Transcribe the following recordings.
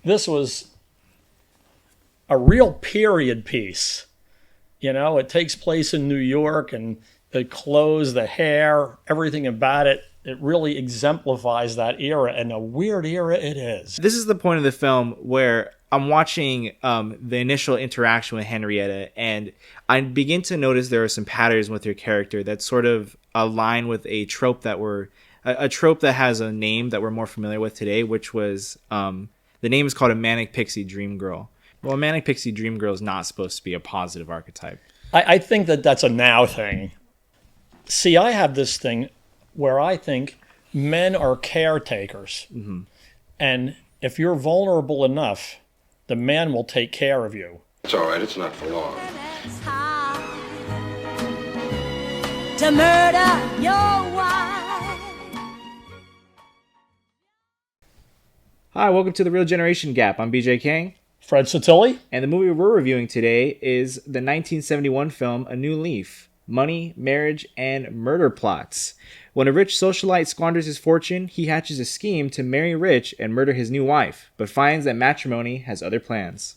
this was a real period piece. It takes place in New York, and the clothes, the hair, everything about it, it really exemplifies that era, and a weird era it is. This is the point of the film where I'm watching the initial interaction with Henrietta, and I begin to notice there are some patterns with her character that sort of align with a trope a trope that has a name that we're more familiar with today, which was the name is called a Manic Pixie Dream Girl. Well, a Manic Pixie Dream Girl is not supposed to be a positive archetype. I think that's a now thing. See, I have this thing where I think men are caretakers. Mm-hmm. And if you're vulnerable enough, the man will take care of you. It's all right. It's not for long. To murder your wife. Hi, welcome to The Real Generation Gap. I'm BJ King. Fred Satilli. And the movie we're reviewing today is the 1971 film A New Leaf, Money, Marriage, and Murder Plots. When a rich socialite squanders his fortune, he hatches a scheme to marry rich and murder his new wife, but finds that matrimony has other plans.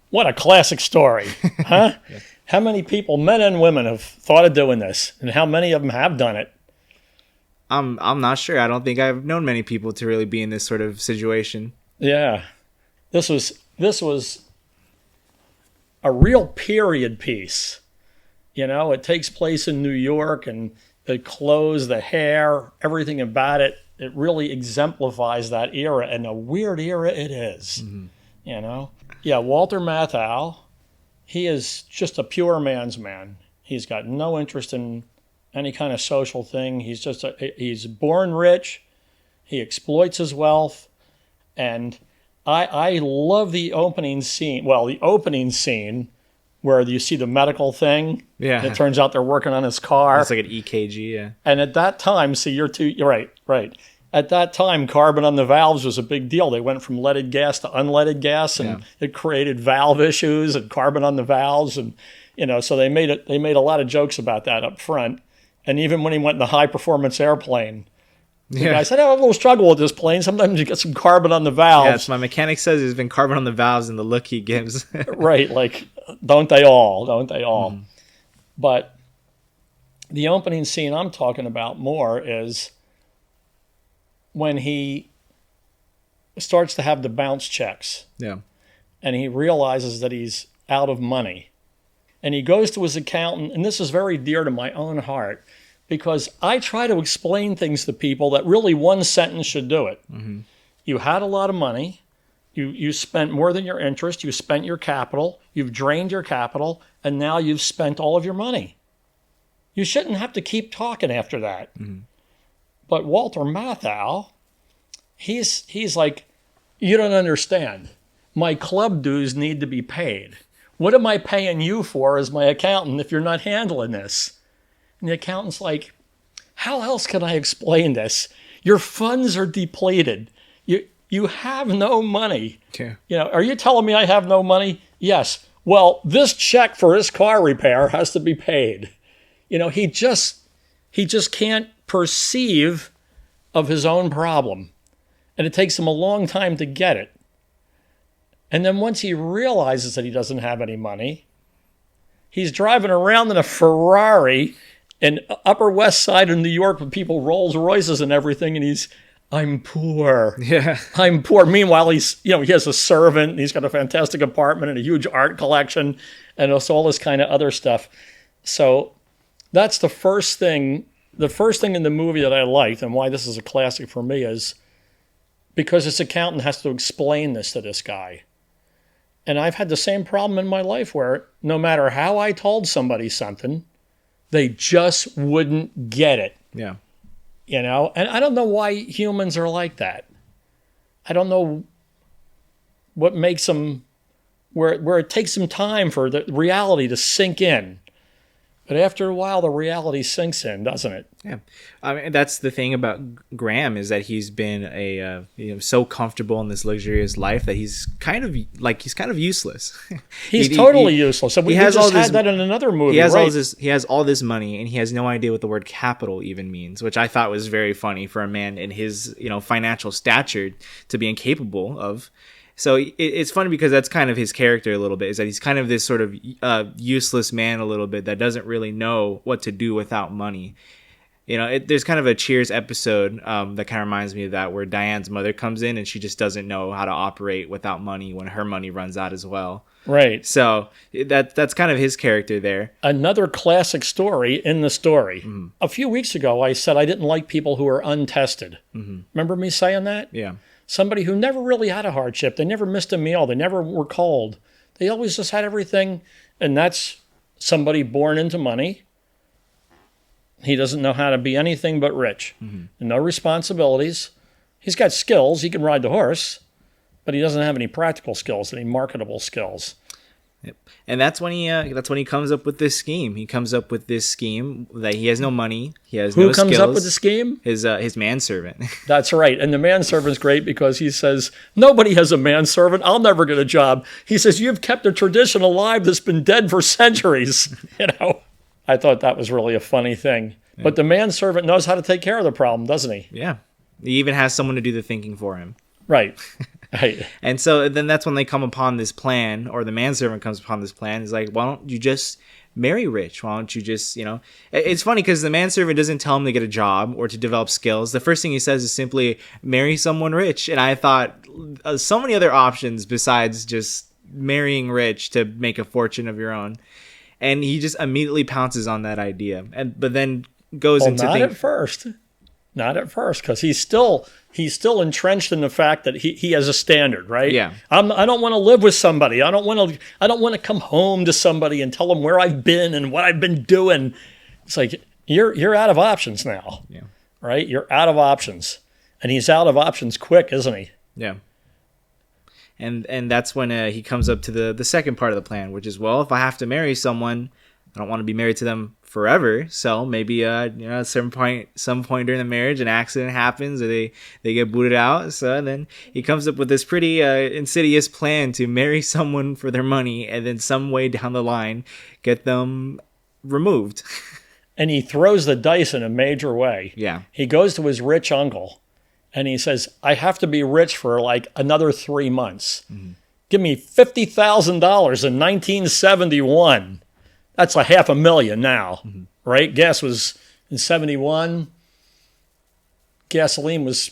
What a classic story, huh? Yeah. How many people, men and women, have thought of doing this, and how many of them have done it? I'm not sure. I don't think I've known many people to really be in this sort of situation. Yeah. This was a real period piece. It takes place in New York, and the clothes, the hair, everything about it, it really exemplifies that era, and a weird era it is. Mm-hmm. Yeah, Walter Matthau, he is just a pure man's man. He's got no interest in any kind of social thing. He's born rich. He exploits his wealth, and I love the opening scene. Well, the opening scene where you see the medical thing. Yeah. It turns out they're working on his car. It's like an EKG, yeah. And at that time, you're right. At that time, carbon on the valves was a big deal. They went from leaded gas to unleaded gas, and it created valve issues and carbon on the valves. And, so they made a lot of jokes about that up front. And even when he went in the high-performance airplane, the guy said, I have a little struggle with this plane. Sometimes you get some carbon on the valves. Yes, my mechanic says there's been carbon on the valves in the look he gives. Right, like, don't they all? Mm. But the opening scene I'm talking about more is when he starts to have the bounce checks. Yeah. And he realizes that he's out of money. And he goes to his accountant, and this is very dear to my own heart, because I try to explain things to people that really one sentence should do it. Mm-hmm. You had a lot of money. You spent more than your interest. You spent your capital. You've drained your capital. And now you've spent all of your money. You shouldn't have to keep talking after that. Mm-hmm. But Walter Matthau, he's like, you don't understand. My club dues need to be paid. What am I paying you for as my accountant if you're not handling this? And the accountant's like, how else can I explain this? Your funds are depleted. You have no money. Yeah. Are you telling me I have no money? Yes. Well, this check for his car repair has to be paid. He just can't perceive of his own problem. And it takes him a long time to get it. And then once he realizes that he doesn't have any money, he's driving around in a Ferrari in Upper West Side of New York with people Rolls Royces and everything, and I'm poor. Yeah. I'm poor. Meanwhile, he has a servant, and he's got a fantastic apartment and a huge art collection, and it's all this kind of other stuff. So that's the first thing in the movie that I liked, and why this is a classic for me, is because this accountant has to explain this to this guy. And I've had the same problem in my life where no matter how I told somebody something, they just wouldn't get it. Yeah. And I don't know why humans are like that. I don't know what makes them, where it takes some time for the reality to sink in. But after a while, the reality sinks in, doesn't it? Yeah, I mean that's the thing about Graham is that he's been so comfortable in this luxurious life that he's kind of useless. He's totally useless. So we just had that in another movie. He has right? He has all this money, and he has no idea what the word capital even means, which I thought was very funny for a man in his financial stature to be incapable of. So it's funny because that's kind of his character a little bit, is that he's kind of this sort of useless man a little bit that doesn't really know what to do without money. There's kind of a Cheers episode that kind of reminds me of that, where Diane's mother comes in and she just doesn't know how to operate without money when her money runs out as well. Right. So that's kind of his character there. Another classic story in the story. Mm-hmm. A few weeks ago, I said I didn't like people who are untested. Mm-hmm. Remember me saying that? Yeah. Somebody who never really had a hardship. They never missed a meal. They never were cold. They always just had everything. And that's somebody born into money. He doesn't know how to be anything but rich. Mm-hmm. No responsibilities. He's got skills. He can ride the horse. But he doesn't have any practical skills, any marketable skills. Yep. And that's when he comes up with this scheme. He comes up with this scheme that he has no money, he has no skills. Who comes up with the scheme? His manservant. That's right. And the manservant's great because he says, nobody has a manservant. I'll never get a job. He says, you've kept a tradition alive that's been dead for centuries. I thought that was really a funny thing. Yeah. But the manservant knows how to take care of the problem, doesn't he? Yeah. He even has someone to do the thinking for him. Right. Right. And so then that's when they come upon this plan, or the manservant comes upon this plan. He's like, why don't you just marry rich? Why don't you just, It's funny because the manservant doesn't tell him to get a job or to develop skills. The first thing he says is simply, marry someone rich. And I thought so many other options besides just marrying rich to make a fortune of your own. And he just immediately pounces on that idea. But then goes into not at first. Not at first, because he's still entrenched in the fact that he has a standard, right? Yeah. I don't want to live with somebody. I don't want to come home to somebody and tell them where I've been and what I've been doing. It's like you're out of options now. Yeah. Right? You're out of options. And he's out of options quick, isn't he? Yeah. And that's when he comes up to the second part of the plan, which is, well, if I have to marry someone, I don't want to be married to them forever. So maybe at some point during the marriage, an accident happens or they get booted out. So then he comes up with this pretty insidious plan to marry someone for their money and then some way down the line get them removed. And he throws the dice in a major way. Yeah. He goes to his rich uncle and he says, I have to be rich for like another 3 months. Mm-hmm. Give me $50,000 in 1971. That's like $500,000 now, mm-hmm. right? Gas was in 71. Gasoline was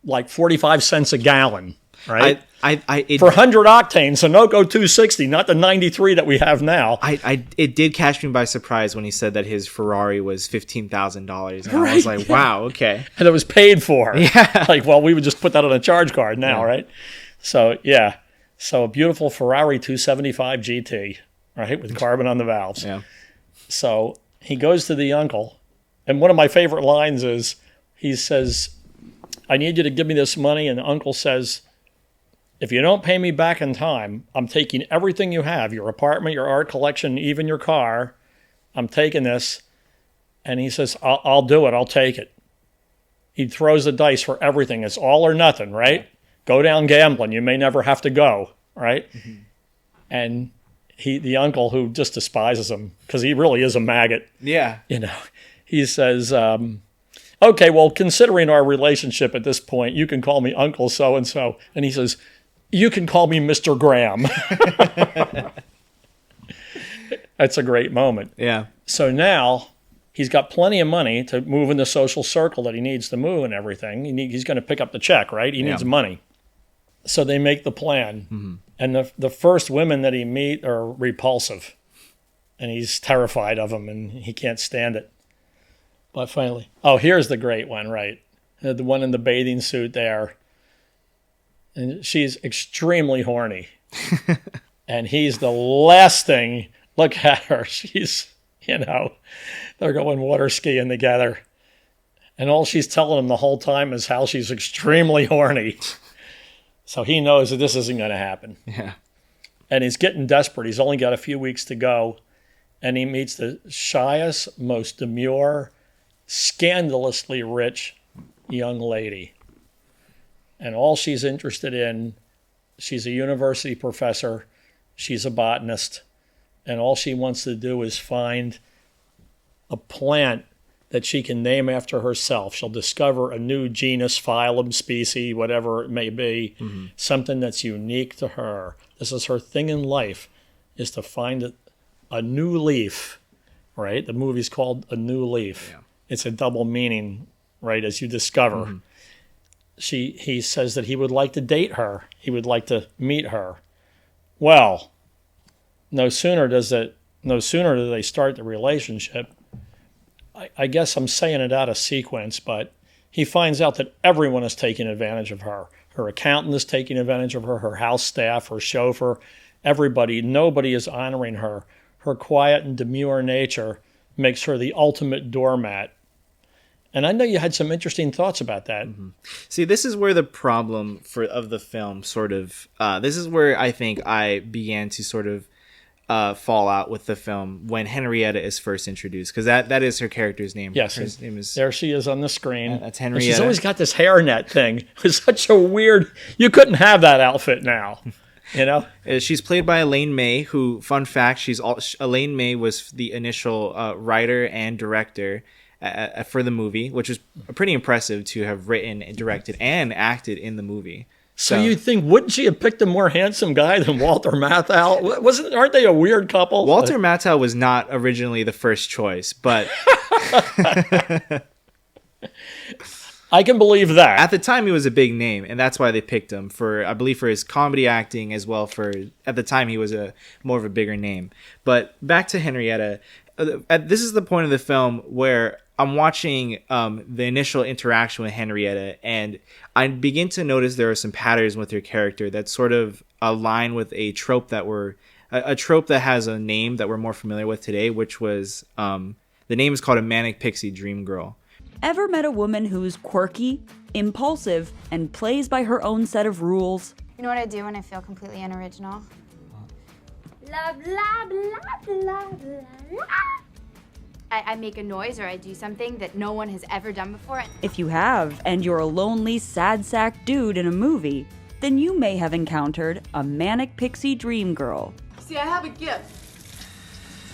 like 45 cents a gallon, right? For 100 octane, Sunoco 260, not the 93 that we have now. It did catch me by surprise when he said that his Ferrari was $15,000, and right, I was like, wow, okay. And it was paid for. Yeah. Like, well, we would just put that on a charge card now, right? So, yeah. So a beautiful Ferrari 275 GT. Right, with carbon on the valves. Yeah. So he goes to the uncle, and one of my favorite lines is, he says, I need you to give me this money, and the uncle says, if you don't pay me back in time, I'm taking everything you have, your apartment, your art collection, even your car. I'm taking this. And he says, I'll do it. I'll take it. He throws the dice for everything. It's all or nothing, right? Go down gambling. You may never have to go, right? Mm-hmm. And the uncle, who just despises him because he really is a maggot. Yeah. He says, okay, well, considering our relationship at this point, you can call me Uncle so-and-so. And he says, you can call me Mr. Graham. That's a great moment. Yeah. So now he's got plenty of money to move in the social circle that he needs to move and everything. He's going to pick up the check, right? He needs money. So they make the plan. Mm-hmm. And the first women that he meet are repulsive. And he's terrified of them, and he can't stand it. But finally, here's the great one, right? The one in the bathing suit there. And she's extremely horny. And he's the last thing. Look at her. She's, they're going water skiing together. And all she's telling him the whole time is how she's extremely horny. So he knows that this isn't going to happen. Yeah. And he's getting desperate. He's only got a few weeks to go. and he meets the shyest, most demure, scandalously rich young lady. And all she's interested in, she's a university professor, she's a botanist, and all she wants to do is find a plant that she can name after herself. She'll discover a new genus, phylum, species, whatever it may be, something that's unique to her. This is her thing in life, is to find a new leaf, right? The movie's called A New Leaf. Yeah. It's a double meaning, right, as you discover. He says that he would like to date her. He would like to meet her. Well, no sooner do they start the relationship, I guess I'm saying it out of sequence, but he finds out that everyone is taking advantage of her. Her accountant is taking advantage of her, her house staff, her chauffeur, everybody. Nobody is honoring her. Her quiet and demure nature makes her the ultimate doormat. And I know you had some interesting thoughts about that. See, this is where the problem of the film sort of, this is where I think I began to sort of fall out with the film when Henrietta is first introduced, because that is her character's name. Yes, her name is, there she is on the screen. that's And Henrietta. she's always got this hairnet thing. It's such a weird, you couldn't have that outfit now, you know? She's played by Elaine May, who, fun fact, Elaine May was the initial writer and director for the movie, which was pretty impressive to have written, directed, and acted in the movie. So you'd think, wouldn't she have picked a more handsome guy than Walter Matthau? Aren't they a weird couple? Walter Matthau was not originally the first choice, but I can believe that. at the time he was a big name, and that's why they picked him I believe for his comedy acting as well. At the time he was more of a bigger name. But back to Henrietta, this is the point of the film where I'm watching the initial interaction with Henrietta, and I begin to notice there are some patterns with her character that sort of align with a trope a trope that has a name that we're more familiar with today, which was the name is called a Manic Pixie Dream Girl. Ever met a woman who's quirky, impulsive, and plays by her own set of rules? You know what I do when I feel completely unoriginal? Blah, blah, blah, blah, blah, blah. I make a noise or I do something that no one has ever done before. If you have, and you're a lonely, sad sack dude in a movie, then you may have encountered a Manic Pixie Dream Girl. See, I have a gift.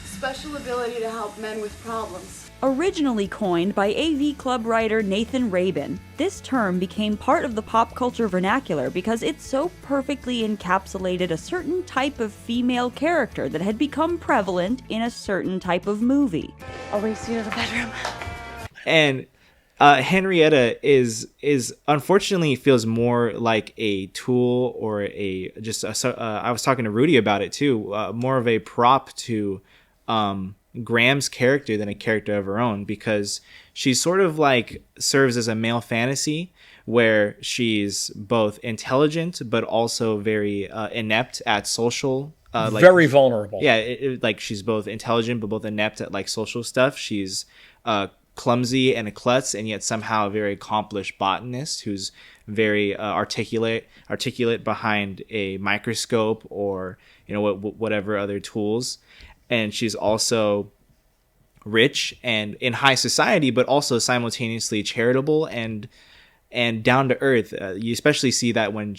Special ability to help men with problems. Originally coined by AV Club writer Nathan Rabin, this term became part of the pop culture vernacular because it so perfectly encapsulated a certain type of female character that had become prevalent in a certain type of movie. I'll race you to the bedroom. And Henrietta is unfortunately feels more like a tool or I was talking to Rudy about it too, more of a prop to Graham's character than a character of her own, because she sort of like serves as a male fantasy where she's both intelligent but also very inept at social very vulnerable. Yeah, like she's both intelligent but both inept at like social stuff. She's clumsy and a klutz, and yet somehow a very accomplished botanist who's very articulate behind a microscope or whatever other tools. And she's also rich and in high society, but also simultaneously charitable and down to earth. You especially see that when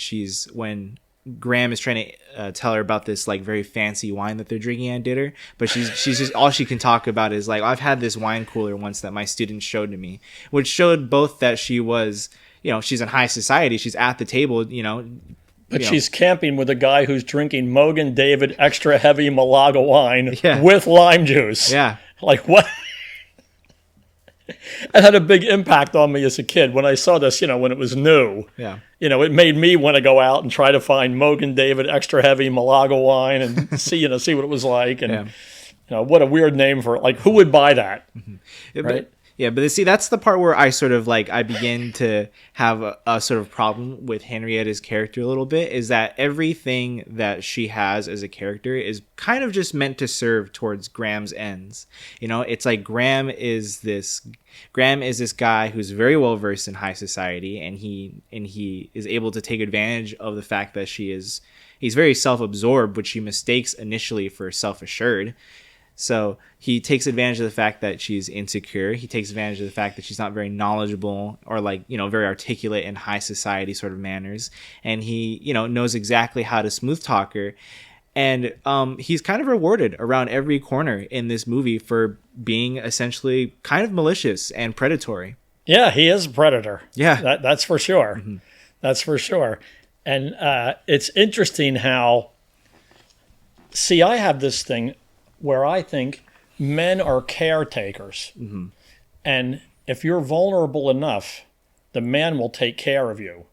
Graham is trying to tell her about this like very fancy wine that they're drinking at dinner, but she's just all she can talk about is like, I've had this wine cooler once that my students showed to me, which showed both that she was, she's in high society, she's at the table, But she's camping with a guy who's drinking Mogan David extra heavy Malaga wine with lime juice. Yeah. Like what? It had a big impact on me as a kid when I saw this, when it was new. Yeah. It made me want to go out and try to find Mogan David extra heavy Malaga wine and see what it was like. And, what a weird name for it. Like, who would buy that? Mm-hmm. Right? But see, that's the part where I sort of like, I begin to have a sort of problem with Henrietta's character a little bit, is that everything that she has as a character is kind of just meant to serve towards Graham's ends. It's like Graham is this guy who's very well versed in high society, and he is able to take advantage of the fact that he's very self-absorbed, which she mistakes initially for self-assured. So he takes advantage of the fact that she's insecure. He takes advantage of the fact that she's not very knowledgeable or like, very articulate in high society sort of manners. And he, knows exactly how to smooth talk her. And he's kind of rewarded around every corner in this movie for being essentially kind of malicious and predatory. Yeah, he is a predator. Yeah. That's for sure. Mm-hmm. That's for sure. And it's interesting how, I have this thing where I think men are caretakers. Mm-hmm. And if you're vulnerable enough, the man will take care of you.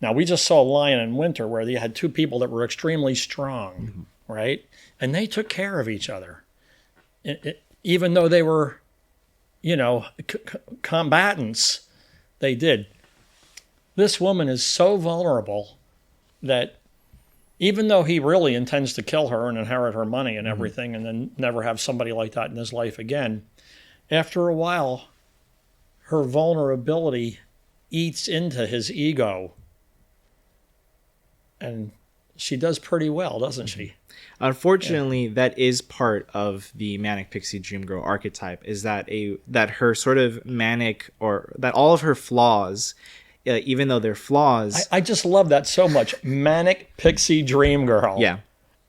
Now, we just saw Lion in Winter where they had two people that were extremely strong, right? And they took care of each other. Even though they were, combatants, they did. This woman is so vulnerable that even though he really intends to kill her and inherit her money and everything and then never have somebody like that in his life again, after a while, her vulnerability eats into his ego. And she does pretty well, doesn't she? Unfortunately, that is part of the Manic Pixie Dream Girl archetype, is that her sort of manic, or that all of her flaws, even though they're flaws. I just love that so much. Manic Pixie Dream Girl. Yeah.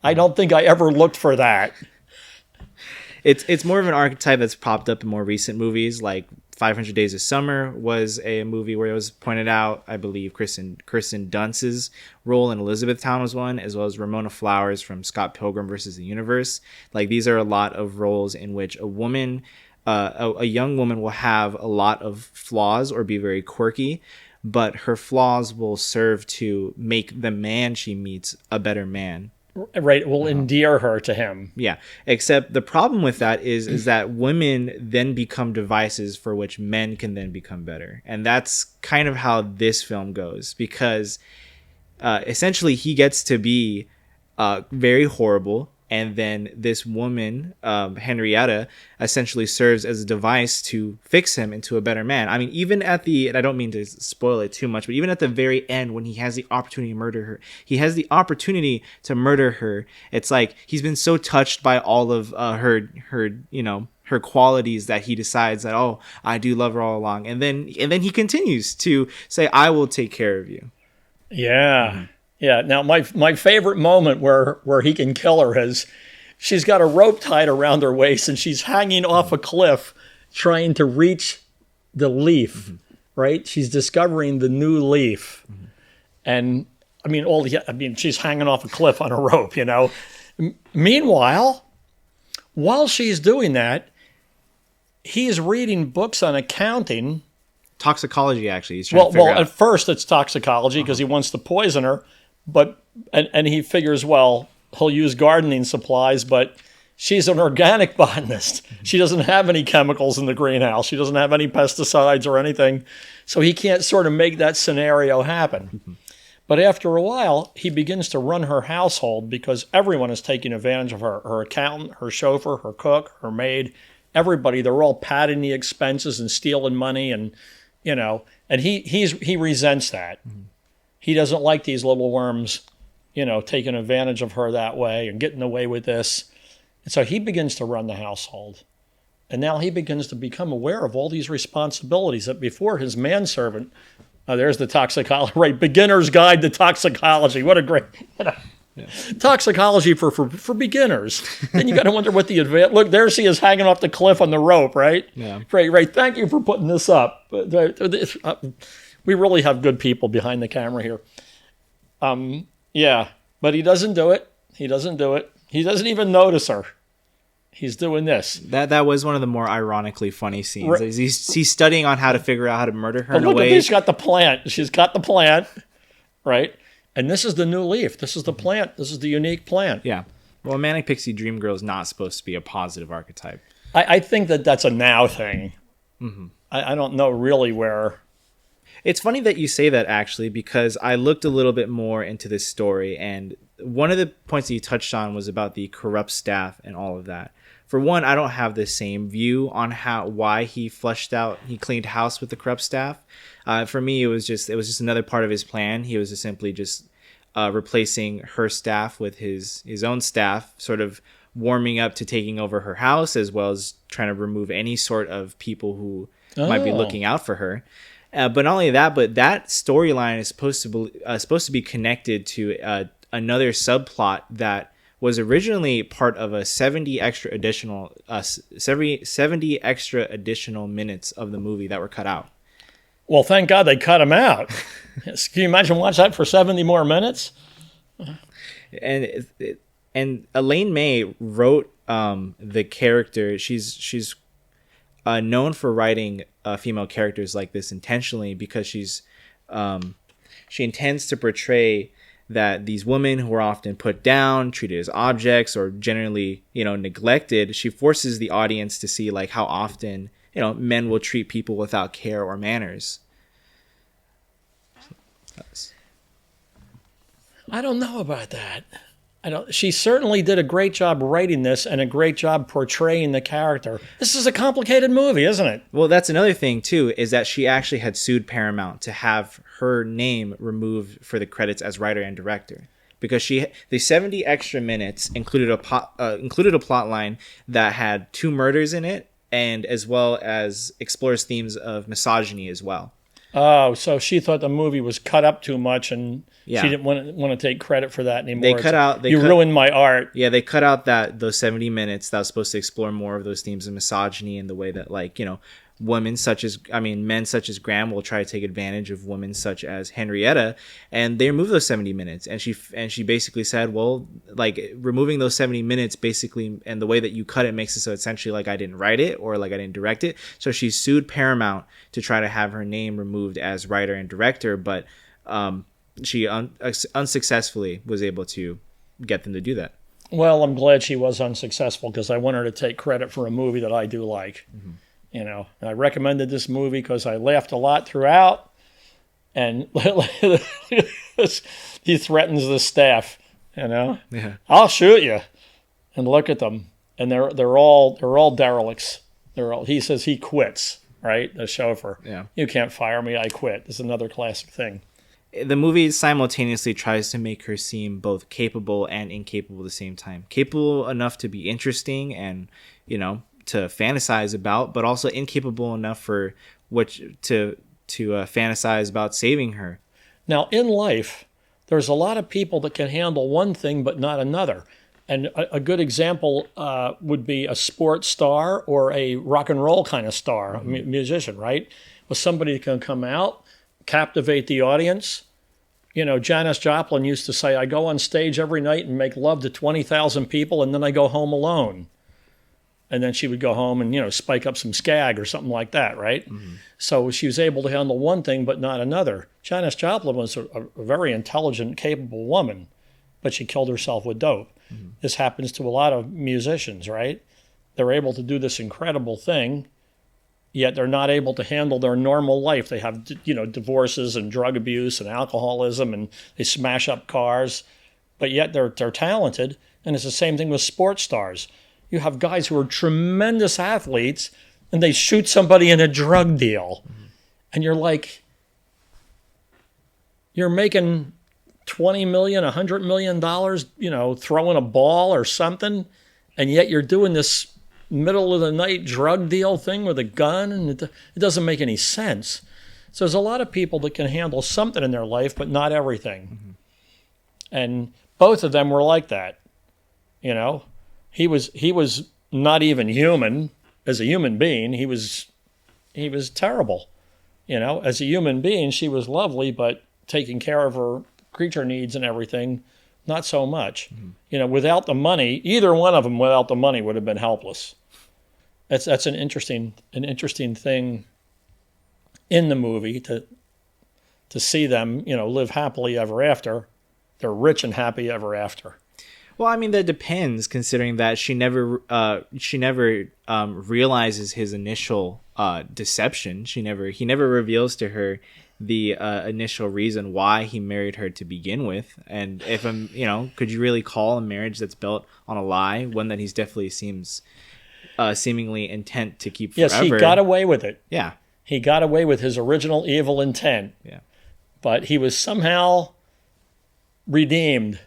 I don't think I ever looked for that. It's more of an archetype that's popped up in more recent movies, like 500 Days of Summer was a movie where it was pointed out. I believe Kirsten Dunst's role in Elizabethtown was one, as well as Ramona Flowers from Scott Pilgrim versus the Universe. Like, these are a lot of roles in which a woman, a young woman, will have a lot of flaws or be very quirky, but her flaws will serve to make the man she meets a better man. Right, it will endear her to him. Yeah, except the problem with that is that women then become devices for which men can then become better. And that's kind of how this film goes, because essentially he gets to be very horrible, and then this woman, Henrietta, essentially serves as a device to fix him into a better man. I mean, even at the, and I don't mean to spoil it too much, but even at the very end, when he has the opportunity to murder her, it's like he's been so touched by all of her qualities that he decides that, oh, I do love her all along. And then he continues to say, I will take care of you. Yeah. Mm-hmm. Yeah. Now, my favorite moment where he can kill her is she's got a rope tied around her waist and she's hanging off a cliff trying to reach the leaf, right? She's discovering the new leaf. And she's hanging off a cliff on a rope, Meanwhile, while she's doing that, he's reading books on accounting. Toxicology, actually. He's trying to figure out. At first it's toxicology because he wants to poison her, but he figures, well, he'll use gardening supplies, but she's an organic botanist. She doesn't have any chemicals in the greenhouse. She doesn't have any pesticides or anything, so he can't sort of make that scenario happen. But after a while, he begins to run her household because everyone is taking advantage of her. Her accountant, her chauffeur, her cook, her maid, everybody. They're all padding the expenses and stealing money, and and he resents that. He doesn't like these little worms, taking advantage of her that way and getting away with this. And so he begins to run the household. And now he begins to become aware of all these responsibilities that before his manservant, there's the toxicology, right? Beginner's Guide to Toxicology. What a great, toxicology for beginners. Then you got to wonder what the advanced, look, there she is hanging off the cliff on the rope, right? Yeah. Right. Thank you for putting this up. We really have good people behind the camera here. Yeah, but he doesn't do it. He doesn't even notice her. He's doing this. That was one of the more ironically funny scenes. Right. He's studying on how to figure out how to murder her in a look way. She's got the plant, right? And this is the new leaf. This is the plant. This is the unique plant. Yeah. Well, Manic Pixie Dream Girl is not supposed to be a positive archetype. I think that's a now thing. Mm-hmm. I don't know really where. It's funny that you say that, actually, because I looked a little bit more into this story, and one of the points that you touched on was about the corrupt staff and all of that. For one, I don't have the same view on why he cleaned house with the corrupt staff. For me, it was just another part of his plan. He was just simply replacing her staff with his own staff, sort of warming up to taking over her house, as well as trying to remove any sort of people who might be looking out for her. But not only that, but that storyline is supposed to be connected to another subplot that was originally part of a 70 extra additional minutes of the movie that were cut out. Well, thank God they cut him out. Can you imagine watching that for 70 more minutes? And Elaine May wrote the character. She's known for writing female characters like this intentionally, because she intends to portray that these women who are often put down, treated as objects, or generally, neglected, she forces the audience to see like how often, men will treat people without care or manners. I don't know about that. She certainly did a great job writing this and a great job portraying the character. This is a complicated movie, isn't it? Well, that's another thing, too, is that she actually had sued Paramount to have her name removed for the credits as writer and director. Because the 70 extra minutes included a plot line that had 2 murders in it, and as well as explores themes of misogyny as well. Oh, so she thought the movie was cut up too much, and she didn't want to take credit for that anymore. They ruined my art. Yeah, they cut out those 70 minutes that was supposed to explore more of those themes of misogyny, and the way that, men such as Graham will try to take advantage of women such as Henrietta, and they removed those 70 minutes. And she basically said, well, removing those 70 minutes basically, and the way that you cut it makes it so essentially like I didn't write it or like I didn't direct it. So she sued Paramount to try to have her name removed as writer and director, but she unsuccessfully was able to get them to do that. Well, I'm glad she was unsuccessful, because I want her to take credit for a movie that I do like. Mm-hmm. And I recommended this movie because I laughed a lot throughout, and he threatens the staff, Yeah. I'll shoot you. And look at them. And they're all derelicts. He says he quits, right? The chauffeur. Yeah. You can't fire me, I quit. This is another classic thing. The movie simultaneously tries to make her seem both capable and incapable at the same time. Capable enough to be interesting and, to fantasize about, but also incapable enough to fantasize about saving her. Now, in life, there's a lot of people that can handle one thing but not another. And a good example would be a sports star or a rock and roll kind of star, a musician, right? With somebody that can come out, captivate the audience. Janis Joplin used to say, I go on stage every night and make love to 20,000 people, and then I go home alone. And then she would go home and, spike up some skag or something like that, right? Mm-hmm. So she was able to handle one thing but not another. Janis Joplin was a very intelligent, capable woman, but she killed herself with dope. Mm-hmm. This happens to a lot of musicians, right? They're able to do this incredible thing, yet they're not able to handle their normal life. They have, divorces and drug abuse and alcoholism, and they smash up cars, but yet they're talented. And it's the same thing with sports stars. You have guys who are tremendous athletes, and they shoot somebody in a drug deal. Mm-hmm. And you're like, you're making $20 million, $100 million, throwing a ball or something, and yet you're doing this middle of the night drug deal thing with a gun, and it doesn't make any sense. So there's a lot of people that can handle something in their life, but not everything. Mm-hmm. And both of them were like that. He was not even human as a human being. He was terrible. As a human being, she was lovely, but taking care of her creature needs and everything, not so much. Mm-hmm. Without the money, either one of them without the money would have been helpless. That's an interesting thing in the movie to see them, live happily ever after. They're rich and happy ever after. Well, I mean, that depends, considering that she never realizes his initial deception. He never reveals to her the initial reason why he married her to begin with. And if could you really call a marriage that's built on a lie one that he's definitely seemingly intent to keep forever? Yes, he got away with it. Yeah, he got away with his original evil intent. Yeah, but he was somehow redeemed.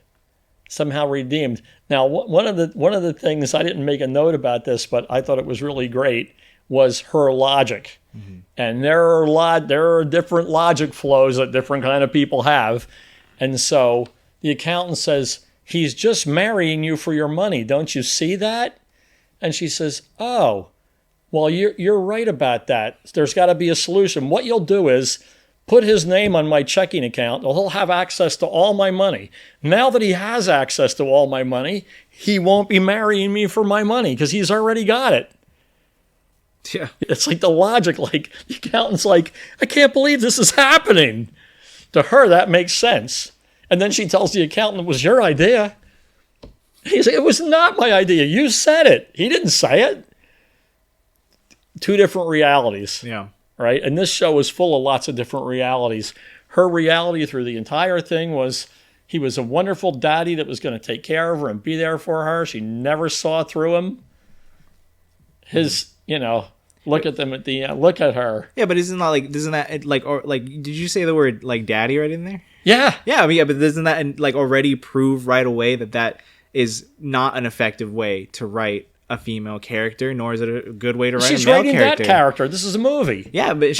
somehow redeemed. Now, one of the things, I didn't make a note about this, but I thought it was really great, was her logic. Mm-hmm. And there are different logic flows that different kind of people have. And so the accountant says, he's just marrying you for your money. Don't you see that? And she says, oh, well, you're right about that. There's got to be a solution. What you'll do is put his name on my checking account. He'll have access to all my money. Now that he has access to all my money, he won't be marrying me for my money because he's already got it. Yeah. It's like the logic, like the accountant's like, I can't believe this is happening. To her, that makes sense. And then she tells the accountant it was your idea. He's like, it was not my idea. You said it. He didn't say it. Two different realities. Yeah. Right? And this show was full of lots of different realities. Her reality through the entire thing was he was a wonderful daddy that was going to take care of her and be there for her. She never saw through him. His, look at them at the end. Look at her. Yeah, but doesn't that did you say the word like daddy right in there? Yeah. Yeah, but doesn't that like already prove right away that is not an effective way to write a female character, nor is it a good way to write a male character? She's writing that character. This is a movie. Yeah, but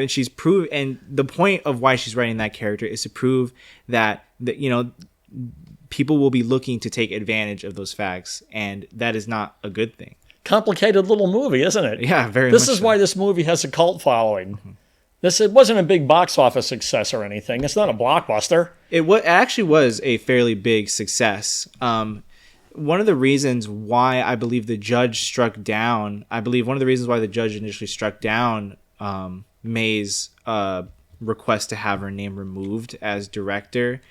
she's proved, and the point of why she's writing that character is to prove that people will be looking to take advantage of those facts, and that is not a good thing. Complicated little movie, isn't it? Yeah, very much. This is why this movie has a cult following. Mm-hmm. It wasn't a big box office success or anything. It's not a blockbuster. It actually was a fairly big success. One of the reasons why I believe the judge struck down, initially struck down May's request to have her name removed as director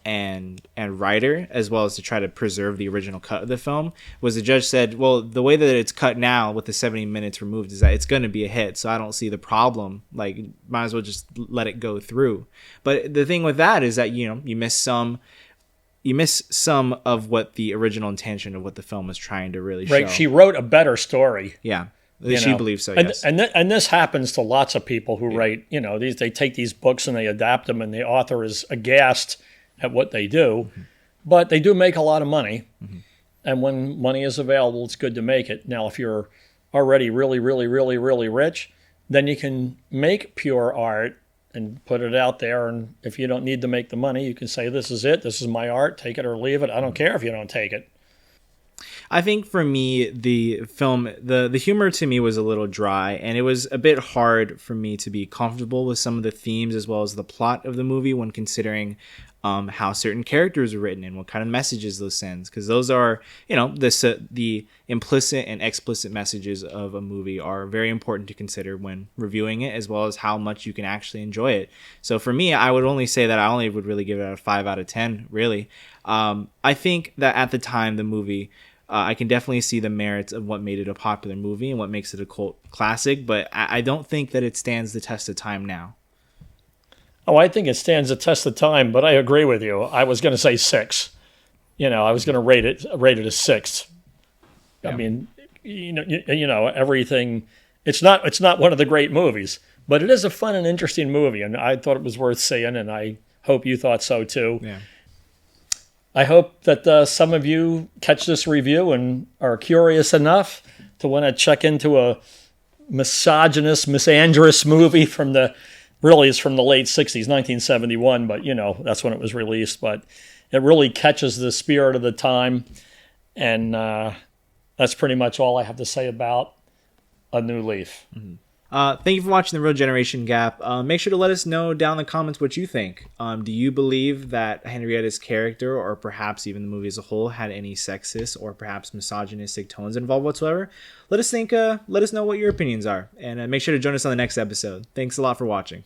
and writer, as well as to try to preserve the original cut of the film, was the judge said, well, the way that it's cut now with the 70 minutes removed is that it's going to be a hit, so I don't see the problem. Like, might as well just let it go through. But the thing with that is that, you miss some of what the original intention of what the film was trying to really show. Right, she wrote a better story. Yeah, she believes so, yes. And this happens to lots of people who write, they take these books and they adapt them, and the author is aghast at what they do, but they do make a lot of money. Mm-hmm. And when money is available, it's good to make it. Now, if you're already really, really, really, really rich, then you can make pure art and put it out there. And if you don't need to make the money, you can say, this is it. This is my art. Take it or leave it. I don't care if you don't take it. I think for me, the film, the humor to me was a little dry, and it was a bit hard for me to be comfortable with some of the themes as well as the plot of the movie when considering how certain characters are written and what kind of messages those sends, because those are, the implicit and explicit messages of a movie are very important to consider when reviewing it, as well as how much you can actually enjoy it. So for me, I would only say that I only would really give it a 5 out of 10, really. I think that at the time, the movie, I can definitely see the merits of what made it a popular movie and what makes it a cult classic, but I don't think that it stands the test of time now. Oh, I think it stands the test of time, but I agree with you. I was going to say 6. I was going to rate it a 6. Yeah. I mean, everything. It's not one of the great movies, but it is a fun and interesting movie, and I thought it was worth seeing, and I hope you thought so too. Yeah. I hope that some of you catch this review and are curious enough to want to check into a misogynist, misandrous movie from the late 60s, 1971, but that's when it was released. But it really catches the spirit of the time, and that's pretty much all I have to say about A New Leaf. Mm-hmm. Thank you for watching The Real Generation Gap. Make sure to let us know down in the comments what you think. Do you believe that Henrietta's character, or perhaps even the movie as a whole, had any sexist or perhaps misogynistic tones involved whatsoever? Let us know what your opinions are, and make sure to join us on the next episode. Thanks a lot for watching.